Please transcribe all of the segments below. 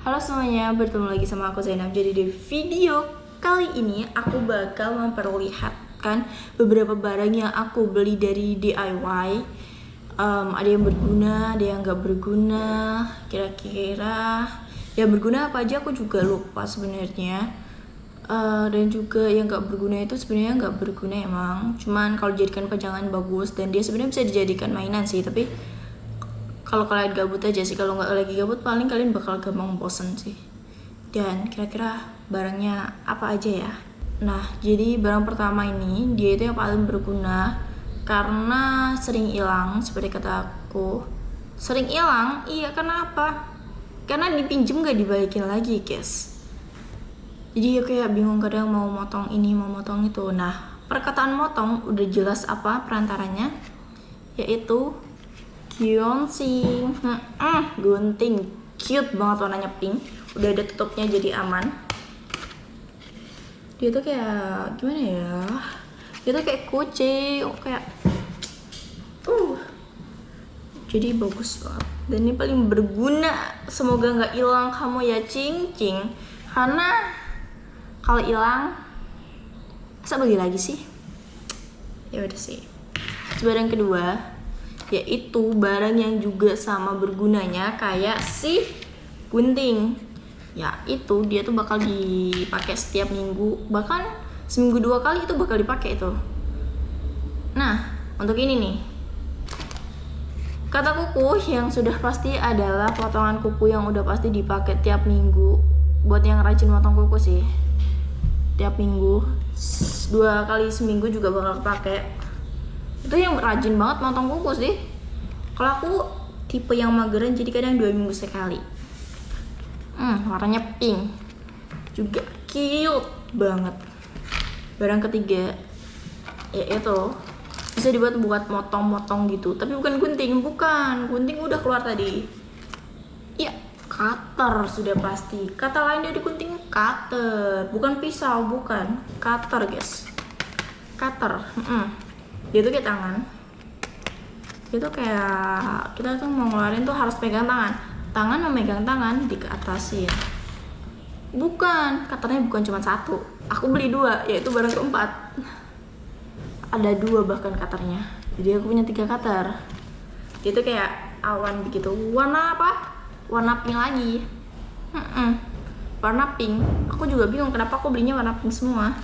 Halo semuanya, bertemu lagi sama aku Zainab. Jadi di video kali ini aku bakal memperlihatkan beberapa barang yang aku beli dari DIY. Ada yang berguna, ada yang nggak berguna. Kira-kira yang berguna apa aja aku juga lupa sebenarnya. Dan juga yang nggak berguna itu sebenarnya nggak berguna emang. Cuman kalau dijadikan pajangan bagus dan dia sebenarnya bisa dijadikan mainan sih. Tapi kalau kalian gabut aja sih, kalau nggak lagi gabut paling kalian bakal gampang bosen sih. Dan kira-kira barangnya apa aja ya? Nah, jadi barang pertama ini dia itu yang paling berguna karena sering hilang, seperti kata aku. Sering hilang? Iya, kenapa? Karena dipinjem gak dibalikin lagi, guys. Jadi ya kayak bingung kadang mau motong ini, mau motong itu. Nah, perkataan motong udah jelas apa perantaranya, yaitu Gyonsing. Gunting cute banget, warnanya pink, udah ada tutupnya jadi aman. Dia tuh kayak gimana ya, dia tuh kayak kucing, kayak jadi bagus banget dan ini paling berguna. Semoga nggak hilang kamu ya cing, karena kalau hilang masa beli lagi sih, ya udah sih. Barang kedua yaitu barang yang juga sama bergunanya kayak si gunting, yaitu dia tuh bakal dipakai setiap minggu, bahkan seminggu 2 kali itu bakal dipakai itu. Nah, untuk ini nih, kata kuku yang sudah pasti adalah potongan kuku yang udah pasti dipakai tiap minggu. Buat yang rajin potong kuku sih, tiap minggu 2 kali seminggu juga bakal pakai. Itu yang rajin banget motong kuku sih. Kalau aku tipe yang mageran, jadi kadang 2 minggu sekali. Warnanya pink, juga cute banget. Barang ketiga yaitu bisa dibuat motong-motong gitu, tapi bukan gunting, gunting udah keluar tadi. Ya, cutter sudah pasti. Kata lain dari gunting cutter, bukan pisau, bukan cutter guys. Cutter. Dia tuh kayak tangan. Dia tuh kayak kita tuh mau ngeluarin tuh harus pegang tangan memegang tangan di keatasin. Bukan, cutternya bukan cuma satu, aku beli 2, yaitu barang keempat. Ada 2 bahkan cutternya, jadi aku punya 3 cutter. Dia tuh kayak awan begitu. Warna apa? Warna pink lagi. Warna pink. Aku juga bingung kenapa aku belinya warna pink semua.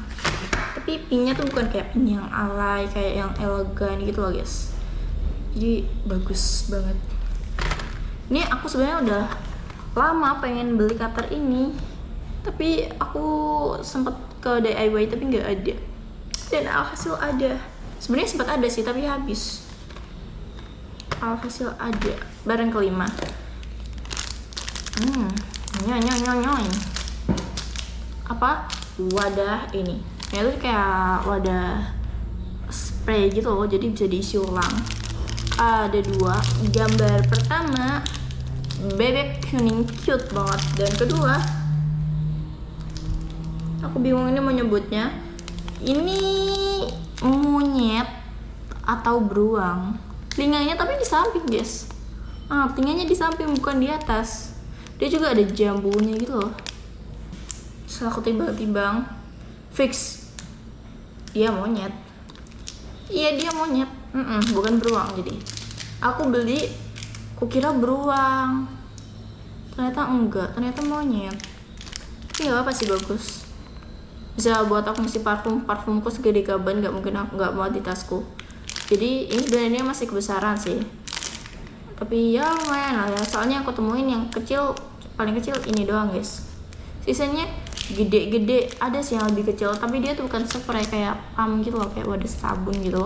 Tapi pinknya tuh bukan kayak pink yang alay, kayak yang elegan gitu loh guys. Jadi bagus banget. Ini aku sebenarnya udah lama pengen beli cutter ini, tapi aku sempet ke DIY tapi nggak ada. Dan alhasil ada. Sebenarnya sempat ada sih tapi habis. Alhasil ada. Barang kelima. Nyoy. Apa? Wadah ini. Itu kayak wadah spray gitu loh, jadi bisa diisi ulang. Ada 2. Gambar pertama bebek kuning cute banget, dan kedua aku bingung ini mau nyebutnya, ini monyet atau beruang. Telinganya tapi di samping guys. Telinganya di samping bukan di atas. Dia juga ada jambunya gitu loh. Setelah aku timbang-timbang, fix dia monyet. Iya, dia monyet. Bukan beruang. Jadi aku beli, kukira beruang, ternyata enggak, ternyata monyet. Tapi gak apa sih, bagus. Bisa buat aku ngisi parfumku segede gaban, gak mungkin aku gak mau di tasku. Jadi ini brandnya masih kebesaran sih, tapi ya lumayan lah ya. Soalnya aku temuin yang kecil, paling kecil ini doang guys. Sisanya gede-gede ada sih yang lebih kecil, tapi dia tuh bukan spray kayak pump gitu loh, kayak wadah sabun gitu.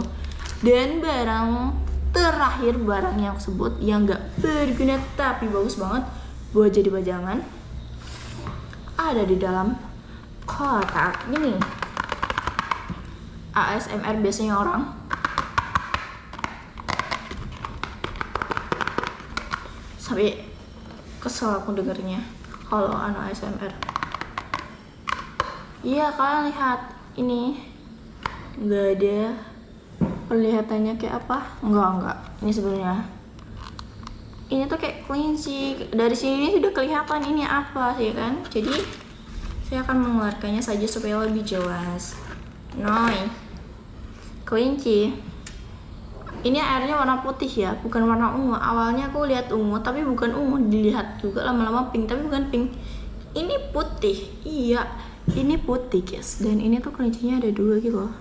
Dan barang terakhir, barang yang aku sebut yang gak berguna tapi bagus banget buat jadi pajangan, ada di dalam kotak ini. ASMR biasanya orang. Sampai kesel aku dengernya kalau anak ASMR. Iya, kalian lihat ini, nggak ada perlihatannya kayak apa? Enggak. Ini sebenarnya ini tuh kayak kelinci. Dari sini sudah kelihatan ini apa sih kan. Jadi saya akan mengeluarkannya saja supaya lebih jelas. Noi, kelinci. Ini airnya warna putih ya, bukan warna ungu. Awalnya aku lihat ungu, tapi bukan ungu. Dilihat juga lama-lama pink, tapi bukan pink. Ini putih, iya. Ini putih guys. Dan ini tuh kelincinya ada 2 gitu loh.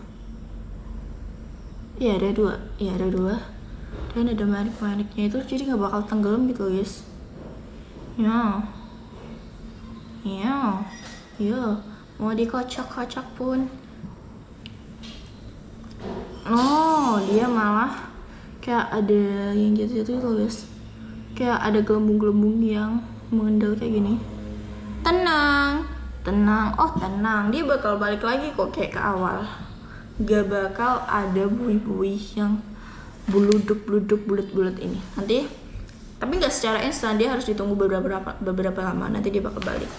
Iya ada 2, iya ada 2. Dan ada manik-maniknya itu, jadi nggak bakal tenggelam gitu loh guys. Ya, mau dikocok-kocok pun. Oh, dia malah kayak ada yang gitu-gitu loh guys. Kayak ada gelembung-gelembung yang mengendal kayak gini. Tenang, oh tenang, dia bakal balik lagi kok kayak ke awal. Gak bakal ada buih-buih yang buluduk-buluduk bulat-bulat ini. Nanti, tapi nggak secara instan, dia harus ditunggu beberapa lama. Nanti dia bakal balik.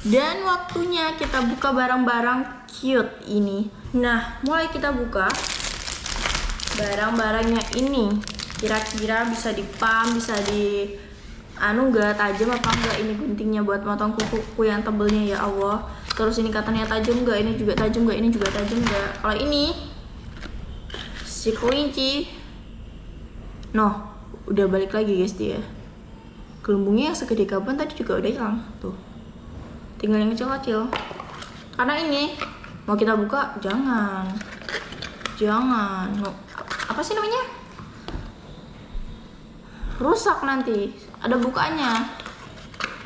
Dan waktunya kita buka barang-barang cute ini. Nah, mulai kita buka barang-barangnya ini. Kira-kira bisa dipam, bisa di nggak tajam apa enggak ini guntingnya buat motong kuku yang tebelnya, ya Allah. Terus ini katanya tajam nggak, ini juga tajam nggak, ini juga tajam nggak. Kalau ini si kelinci, udah balik lagi guys dia. Gelembungnya yang segede kapan tadi juga udah hilang tuh. Tinggal yang kecil-kecil. Karena ini mau kita buka, jangan. Apa sih namanya? Rusak nanti. Ada bukanya.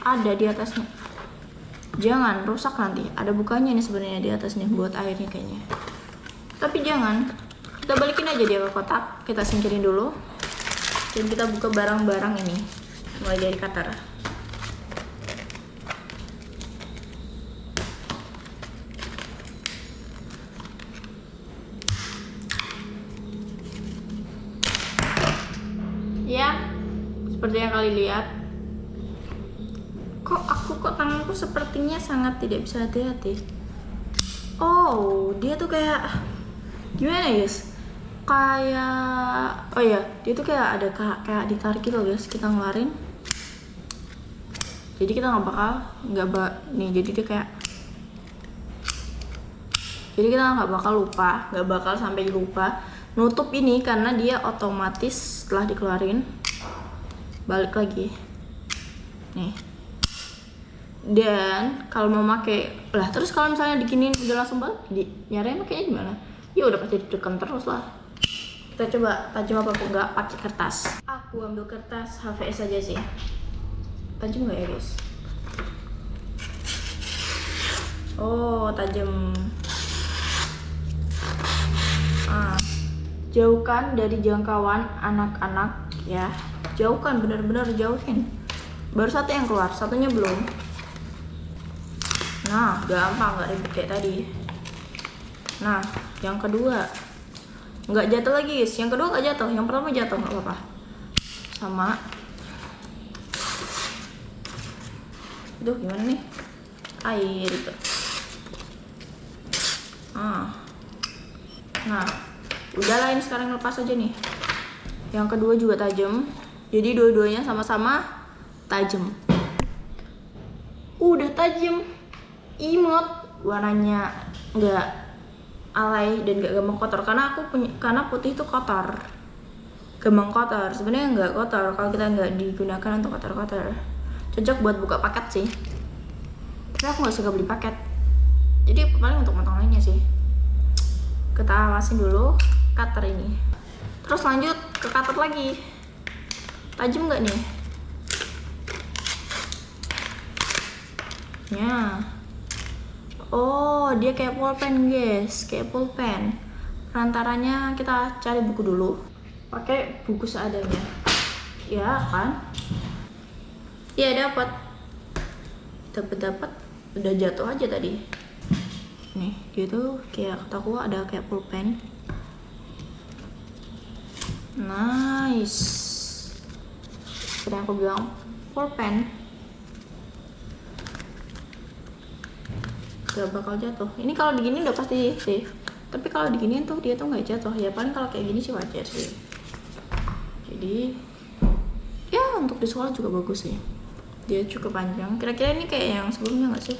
Ada di atasnya. Jangan rusak nanti. Ada bukanya nih sebenarnya di atasnya buat airnya kayaknya. Tapi jangan. Kita balikin aja dia ke kotak. Kita singkirin dulu. Dan kita buka barang-barang ini. Mulai dari cutter. Ya, seperti yang kalian lihat. Kok tanganku sepertinya sangat tidak bisa hati-hati. Oh, dia tuh kayak gimana guys? Dia tuh kayak ada kayak ditarik gitu guys. Kita ngeluarin. Jadi kita jadi dia kayak. Jadi kita nggak bakal sampai lupa nutup ini karena dia otomatis setelah dikeluarin balik lagi nih. Dan kalau mau pakai terus kalau misalnya dikinin udah langsung balik, nyarinya makanya gimana? Ya udah pasti ditekan terus lah. Kita coba tajam apa enggak pakai kertas. Aku ambil kertas HVS aja sih. Tajam nggak ya guys? Oh tajam. Jauhkan dari jangkauan anak-anak ya. Jauhkan, benar-benar jauhin. Baru satu yang keluar, satunya belum. Nah, gampang, nggak ribet kayak tadi. Nah, yang kedua nggak jatuh lagi guys. Yang kedua nggak jatuh, yang pertama jatuh nggak apa-apa. Sama. Aduh, gimana nih? Air itu. Nah, udah lain sekarang lepas aja nih. Yang kedua juga tajam. Jadi dua-duanya sama-sama tajam. Udah tajam. Imut, warnanya nggak alay dan nggak gampang kotor. Karena putih itu kotor. Gampang kotor. Sebenarnya nggak kotor kalau kita nggak digunakan untuk kotor-kotor. Cocok buat buka paket sih. Tapi aku nggak suka beli paket. Jadi paling untuk motong lainnya sih. Kita awasin dulu cutter ini. Terus lanjut ke cutter lagi. Tajam nggak nih? Ya. Oh, dia kayak pulpen guys, kayak pulpen. Perantaranya kita cari buku dulu. Pakai buku seadanya. Ya kan? Iya dapat. Udah jatuh aja tadi. Nih, dia tuh kayak kataku ada kayak pulpen. Nice. Seperti aku bilang, pulpen. Gak bakal jatuh. Ini kalau digini udah pasti safe. Tapi kalau diginiin tuh dia tuh nggak jatuh. Ya paling kalau kayak gini sih wajar sih. Jadi Jadi ya untuk di sekolah juga bagus sih, dia cukup panjang. Kira-kira ini kayak yang sebelumnya nggak sih?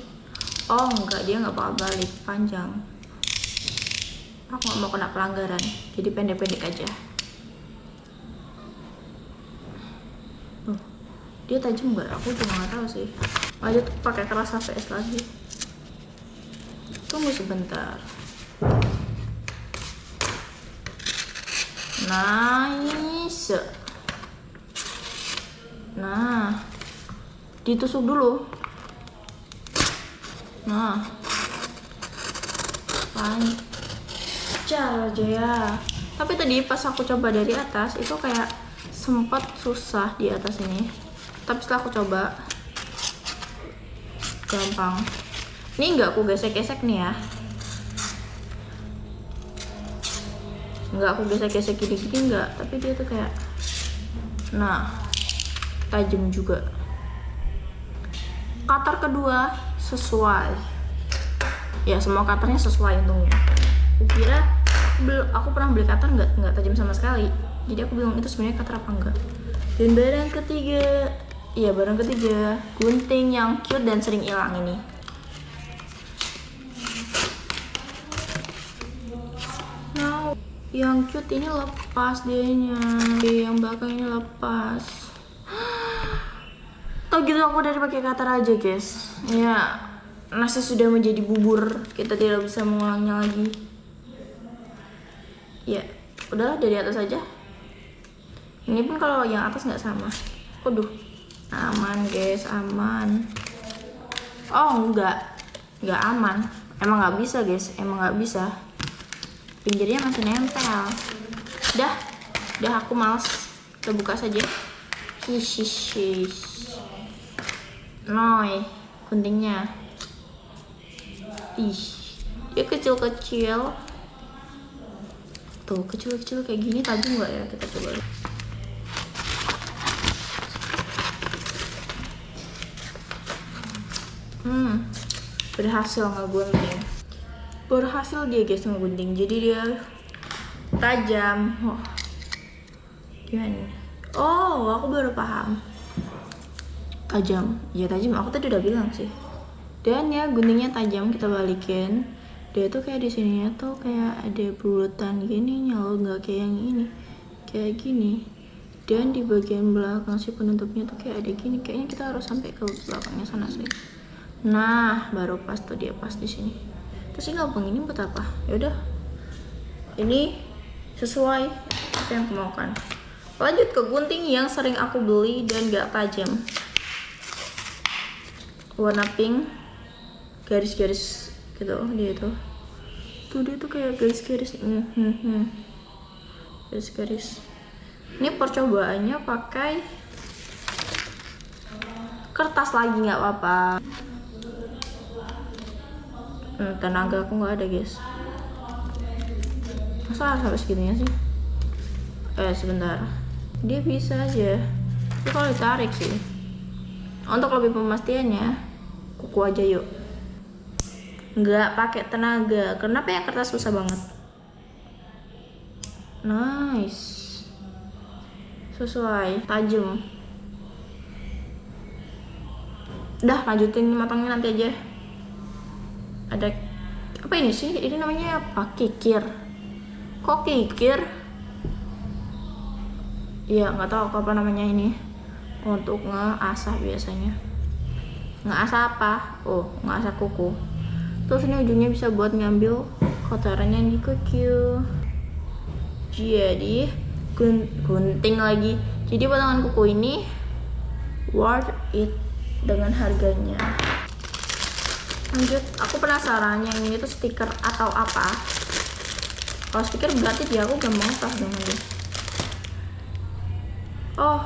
Oh enggak, dia nggak bakal balik, panjang. Aku nggak mau kena pelanggaran, jadi pendek-pendek aja. Dia tajam nggak? Aku juga nggak tahu sih. Lanjut pakai keras HVS lagi. Tunggu sebentar. Nice. Nah, ditusuk dulu. Nah, lancar aja ya. Tapi tadi pas aku coba dari atas itu kayak sempat susah di atas ini. Tapi setelah aku coba gampang. Ini nggak aku gesek-gesek nih ya. Nggak aku gesek-gesek gini-gini nggak. Tapi dia tuh kayak, nah, tajam juga. Cutter kedua sesuai. Ya semua cutternya sesuai untungnya. Aku kira aku pernah beli cutter nggak tajam sama sekali. Jadi aku bingung itu sebenarnya cutter apa enggak. Dan barang ketiga, iya barang ketiga, gunting yang cute dan sering hilang ini. Nah, yang cute ini lepas dianya, yang belakang ini lepas. Tau gitu aku udah pakai cutter aja guys. Ya, nasi sudah menjadi bubur, kita tidak bisa mengulangnya lagi. Ya, udahlah dari atas aja. Ini pun kalau yang atas nggak sama. Waduh, aman guys, aman. Oh nggak aman. Emang nggak bisa guys, emang nggak bisa. Pinggirnya masih nempel. Udah aku males. Kita buka saja. Hihihi. Noi, guntingnya. Ih, dia kecil-kecil. Tuh, kecil-kecil kayak gini tajam nggak ya? Kita coba. Berhasil ngegunting. Berhasil dia guys ngegunting. Jadi dia tajam. Oh, gimana? Oh, aku baru paham. Tajam. Ya tajam. Aku tadi udah bilang sih. Dan ya guntingnya tajam, kita balikin. Dia tuh kayak di sininya tuh kayak ada bulutan gini loh, nggak kayak yang ini. Kayak gini. Dan di bagian belakang si penutupnya tuh kayak ada gini. Kayaknya kita harus sampai ke belakangnya sana sih. Nah, baru pas tuh dia pas di sini. Terus ini lubang ini buat apa? Ya udah. Ini sesuai apa yang aku maukan. Lanjut ke gunting yang sering aku beli dan gak tajam. Warna pink, garis-garis gitu dia tuh. Tuh dia tuh kayak garis-garis. Garis-garis. Ini percobaannya pakai kertas lagi nggak apa-apa. Tenaga aku nggak ada guys. Masa harus sampai segitunya sih? Sebentar. Dia bisa aja. Tapi kalau ditarik sih. Untuk lebih pemastiannya, kuku aja yuk. Nggak pakai tenaga. Kenapa ya kertas susah banget? Nice. Sesuai, tajam. Udah lanjutin matangnya nanti aja. Ada apa ini sih? Ini namanya apa? Kikir. Kok kikir? Ya nggak tahu apa namanya ini. Untuk ngeasah biasanya. Ngeasah apa? Oh, ngeasah kuku. Terus ini ujungnya bisa buat ngambil kotoran yang di kuku. Jadi gunting lagi. Jadi potongan kuku ini worth it dengan harganya. Lanjut, aku penasaran yang ini tuh stiker atau apa. Kalau stiker berarti dia aku gampang tas dengan dia. Oh,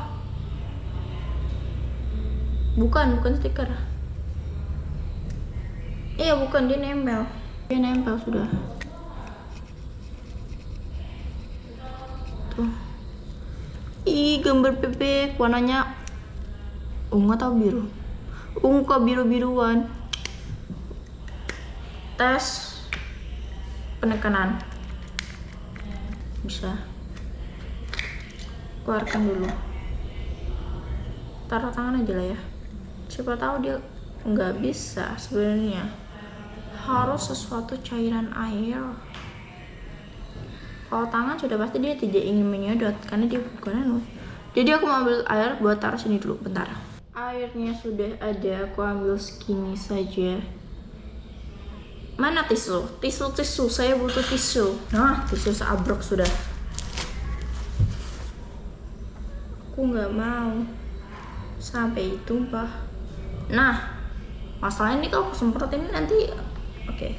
bukan stiker. Iya bukan, dia nempel. Dia nempel sudah. Tuh. Ih, gambar bebek warnanya ungu atau biru? Ungu kok biru-biruan. Tes penekanan. Bisa. keluarkan dulu, taruh tangan aja lah ya, siapa tahu dia nggak bisa. Sebenarnya harus sesuatu cairan air. Kalau tangan sudah pasti dia tidak ingin menyedot karena dia bukan anu. Jadi aku mau ambil air buat taruh sini dulu, bentar. Airnya sudah ada, aku ambil segini saja. Mana tisu? Tisu, saya butuh tisu. Nah, tisu seabrok sudah. Aku nggak mau sampai tumpah. Nah, masalahnya ini kalau aku semprot ini nanti, oke.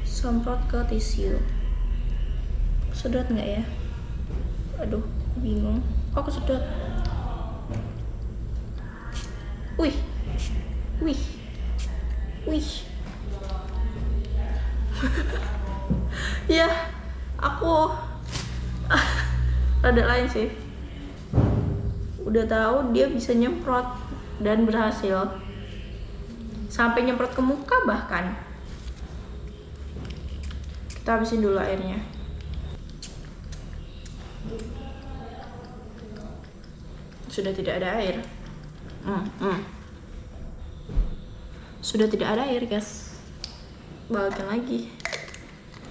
Semprot ke tisu. Sedot nggak ya? Aduh, bingung. Kok aku sedot? Wih. Ya, aku rada lain sih. Udah tahu dia bisa nyemprot dan berhasil. Sampai nyemprot ke muka bahkan. Kita habisin dulu airnya. Sudah tidak ada air. Sudah tidak ada air, guys. Balikin lagi.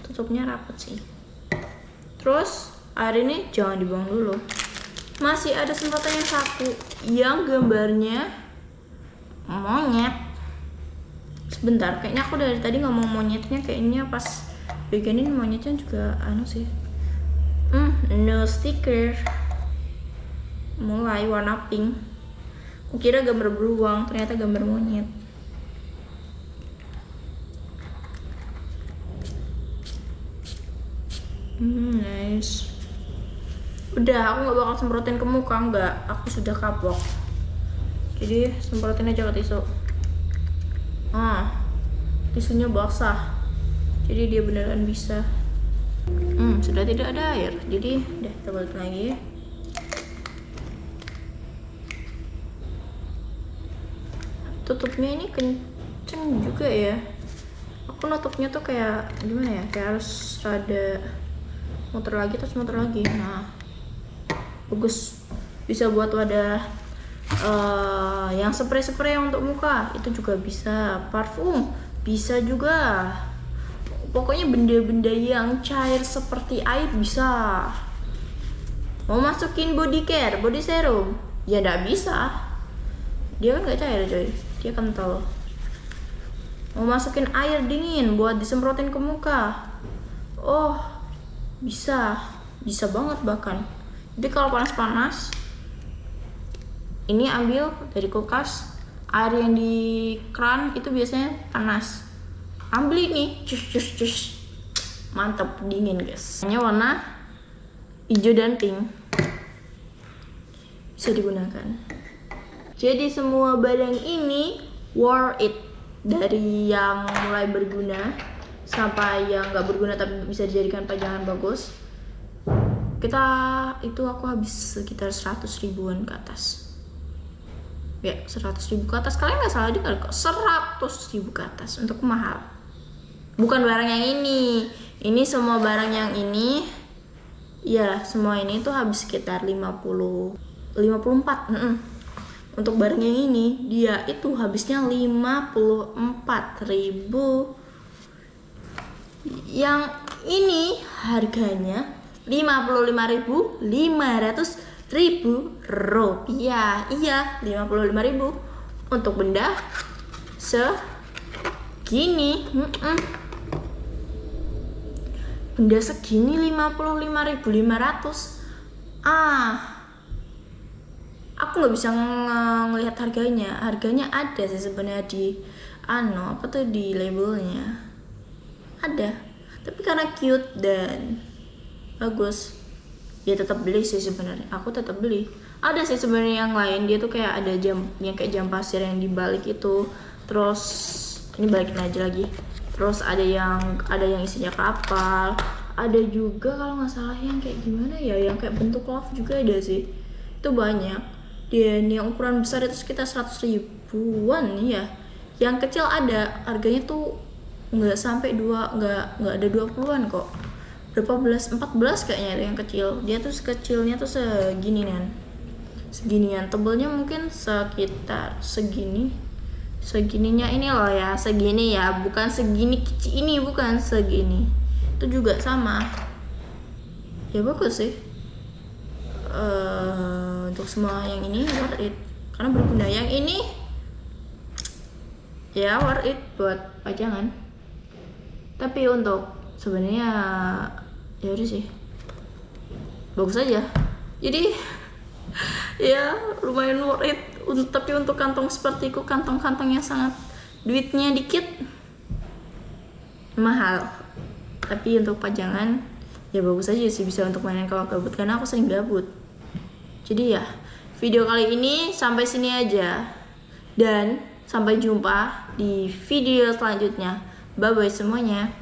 Tutupnya rapat sih. Terus air ini jangan dibuang dulu. Masih ada semprotan yang satu yang gambarnya monyet. Sebentar, kayaknya aku dari tadi ngomong monyetnya, kayaknya pas bagian ini monyetnya juga anu sih. No sticker. Mulai warna pink. Kukira gambar beruang, ternyata gambar monyet. Nice. Udah, aku nggak bakal semprotin ke muka, nggak. Aku sudah kapok. Jadi semprotin aja ke tisu. Tisunya basah. Jadi dia beneran bisa. Sudah tidak ada air. Jadi udah, kita balik lagi. Tutupnya ini kenceng juga ya. Aku nutupnya tuh kayak gimana ya? Kayak harus rada muter lagi terus muter lagi. Nah, bagus. Bisa buat wadah yang spray untuk muka itu juga bisa. Parfum bisa juga. Pokoknya benda-benda yang cair seperti air bisa. Mau masukin body care, body serum, ya nggak bisa. Dia kan nggak cair coy, dia kental. Mau masukin air dingin buat disemprotin ke muka, oh bisa banget bahkan. Jadi kalau panas-panas, ini ambil dari kulkas, air yang di keran itu biasanya panas. Ambil ini, cus, mantap, dingin guys. Ini warna hijau dan pink, bisa digunakan. Jadi semua barang ini worth it, dari yang mulai berguna sampai yang nggak berguna tapi bisa dijadikan pajangan bagus. Aku habis sekitar 100 ribuan ke atas. Ya, 100 ribu ke atas. Kalian nggak salah dengar kok, 100 ribu ke atas. Untuk mahal. Bukan barang yang ini. Ini semua barang yang ini. Ya, semua ini tuh habis sekitar 54. Untuk barang yang ini, dia itu habisnya 54.000. Yang ini harganya 55.500.000 rupiah. Iya, 55.000 untuk benda segini. Benda segini 55.500. Aku nggak bisa ngelihat harganya. Harganya ada sih sebenarnya di di labelnya ada. Tapi karena cute dan bagus, ya tetap beli sih sebenarnya. Aku tetap beli. Ada sih sebenarnya yang lain, dia tuh kayak ada jam yang kayak jam pasir yang dibalik itu. Terus ini balikin aja lagi. Terus ada yang isinya kapal. Ada juga kalau nggak salah yang kayak gimana ya, yang kayak bentuk love juga ada sih. Itu banyak. Dan yang ukuran besar itu sekitar 100 ribuan ya. Yang kecil ada, harganya tuh nggak sampai nggak ada 20-an kok. berapa belas, 14 kayaknya ada yang kecil. Dia tuh kecilnya tuh seginian, tebelnya mungkin sekitar segininya ini loh ya, segini ya, bukan segini kecil ini, bukan segini. Itu juga sama ya, bagus sih. Untuk semua yang ini worth it karena berguna. Yang ini ya worth it buat pajangan, tapi untuk sebenarnya ya udah sih, bagus aja. Jadi ya lumayan worth it. Tapi untuk kantong sepertiku, kantong-kantong yang sangat duitnya dikit, mahal. Tapi untuk pajangan ya bagus aja sih, bisa untuk mainan kalau gabut, karena aku sering gabut. Jadi ya video kali ini sampai sini aja, dan sampai jumpa di video selanjutnya. Bye bye semuanya.